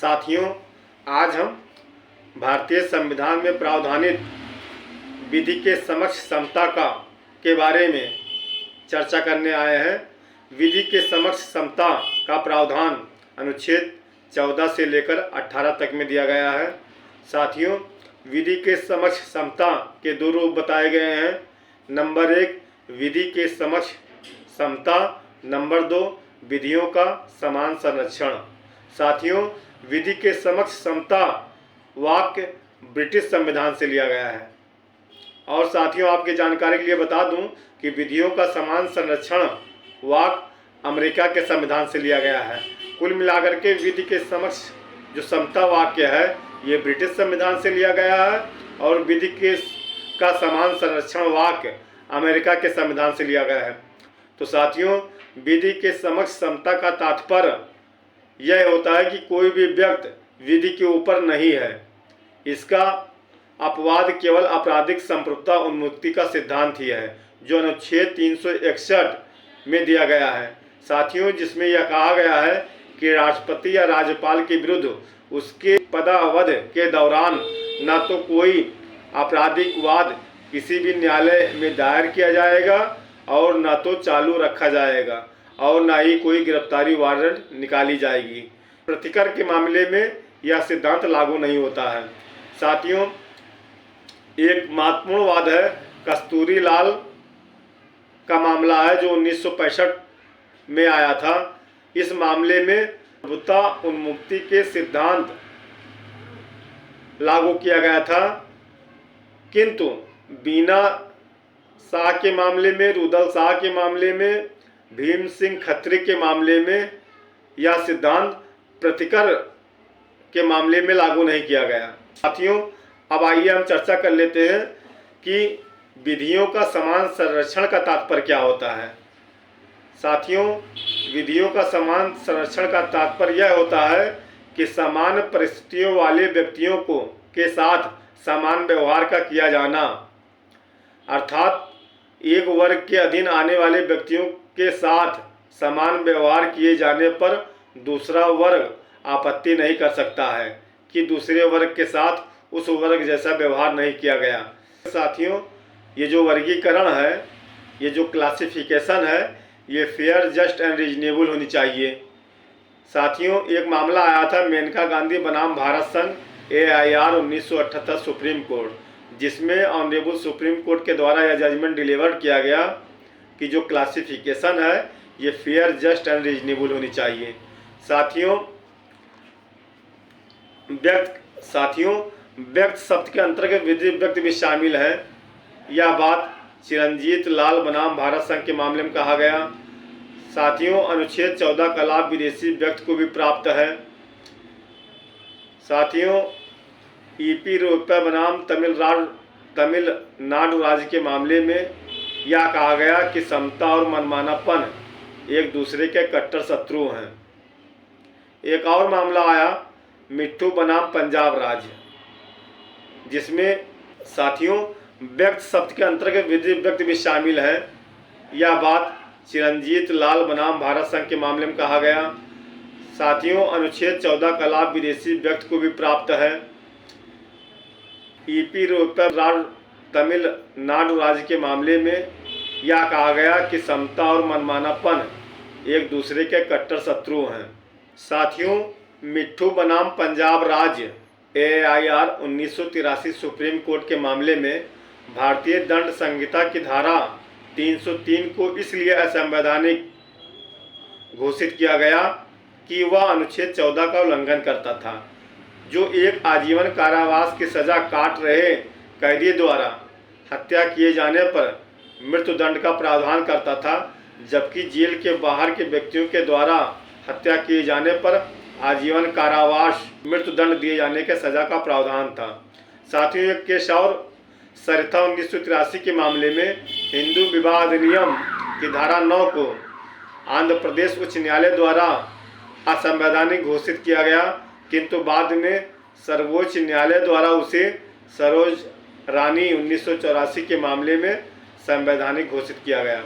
साथियों, आज हम भारतीय संविधान में प्रावधानित विधि के समक्ष समता के बारे में चर्चा करने आए हैं। विधि के समक्ष समता का प्रावधान अनुच्छेद 14 से लेकर 18 तक में दिया गया है। साथियों, विधि के समक्ष समता के दो रूप बताए गए हैं। नंबर 1, विधि के समक्ष समता। नंबर 2, विधियों का समान संरक्षण। साथियों, विधि के समक्ष समता वाक्य ब्रिटिश संविधान से लिया गया है। और साथियों, आपकी जानकारी के लिए बता दूं कि विधियों का समान संरक्षण वाक्य अमेरिका के संविधान से लिया गया है। कुल मिलाकर के विधि के समक्ष जो समता वाक्य है ये ब्रिटिश संविधान से लिया गया है और विधि का समान संरक्षण वाक्य अमेरिका के संविधान से लिया गया है। तो साथियों, विधि के समक्ष समता का तात्पर्य यह होता है कि कोई भी व्यक्ति विधि के ऊपर नहीं है। इसका अपवाद केवल आपराधिक संप्रभुता उन्मुक्ति का सिद्धांत ही है, जो अनुच्छेद 361 में दिया गया है। साथियों, जिसमें यह कहा गया है कि राष्ट्रपति या राज्यपाल के विरुद्ध उसके पदावधि के दौरान न तो कोई आपराधिक वाद किसी भी न्यायालय में दायर किया जाएगा और न तो चालू रखा जाएगा और न ही कोई गिरफ्तारी वारंट निकाली जाएगी। प्रतिकर के मामले में यह सिद्धांत लागू नहीं होता है। साथियों, एक महत्वपूर्ण वाद है कस्तूरी लाल का मामला है, जो 1965 में आया था। इस मामले में प्रभुता उन्मुक्ति के सिद्धांत लागू किया गया था, किंतु बीना शाह के मामले में, रुदल शाह के मामले में, भीम सिंह खत्री के मामले में यह सिद्धांत प्रतिकर के मामले में लागू नहीं किया गया। साथियों, अब आइए हम चर्चा कर लेते हैं कि विधियों का समान संरक्षण का तात्पर्य क्या होता है। साथियों, विधियों का समान संरक्षण का तात्पर्य यह होता है कि समान परिस्थितियों वाले व्यक्तियों के साथ समान व्यवहार का किया जाना, अर्थात एक वर्ग के अधीन आने वाले व्यक्तियों के साथ समान व्यवहार किए जाने पर दूसरा वर्ग आपत्ति नहीं कर सकता है कि दूसरे वर्ग के साथ उस वर्ग जैसा व्यवहार नहीं किया गया। साथियों, ये जो वर्गीकरण है, ये जो क्लासिफिकेशन है, ये फेयर, जस्ट एंड रीजनेबल होनी चाहिए। साथियों, एक मामला आया था मेनका गांधी बनाम भारत संघ AIR 1978 सुप्रीम कोर्ट, जिसमें ऑनरेबल सुप्रीम कोर्ट के द्वारा यह जजमेंट डिलीवर किया गया कि जो क्लासिफिकेशन है ये फेयर, जस्ट एंड रीजनेबल होनी चाहिए। साथियों, व्यक्त शब्द के अंतर्गत विधि व्यक्ति भी शामिल है। यह बात चिरंजीत लाल बनाम भारत संघ के मामले में कहा गया। साथियों, अनुच्छेद 14 का लाभ विदेशी व्यक्ति को भी प्राप्त है। साथियों, EP रोहप्पा बनाम तमिलनाडु राज्य के मामले में यह कहा गया कि समता और मनमानापन एक दूसरे के कट्टर शत्रु हैं। एक और मामला आया मिट्ठू बनाम पंजाब राज्य, जिसमें साथियों व्यक्त शब्द के अंतर्गत विधि व्यक्ति भी शामिल है। यह बात चिरंजीत लाल बनाम भारत संघ के मामले में कहा गया। साथियों, अनुच्छेद 14 का लाभ विदेशी व्यक्ति को भी प्राप्त है। EP रोहप्पा तमिलनाडु राज्य के मामले में यह कहा गया कि समता और मनमानापन एक दूसरे के कट्टर शत्रु हैं। साथियों, मिट्ठू बनाम पंजाब राज्य AIR 1983 सुप्रीम कोर्ट के मामले में भारतीय दंड संहिता की धारा 303 को इसलिए असंवैधानिक घोषित किया गया कि वह अनुच्छेद 14 का उल्लंघन करता था, जो एक आजीवन कारावास की सजा काट रहे कैदी द्वारा हत्या किए जाने पर मृत्युदंड का प्रावधान करता था, जबकि जेल के बाहर के व्यक्तियों के द्वारा हत्या किए जाने पर आजीवन कारावास मृत्युदंड दिए जाने के सजा का प्रावधान था। साथियों, एक केस और सरिता 1983 के मामले में हिंदू विवाह अधिनियम की धारा 9 को आंध्र प्रदेश उच्च न्यायालय द्वारा असंवैधानिक घोषित किया गया, किंतु बाद में सर्वोच्च न्यायालय द्वारा उसे सरोज रानी 1984 के मामले में संवैधानिक घोषित किया गया।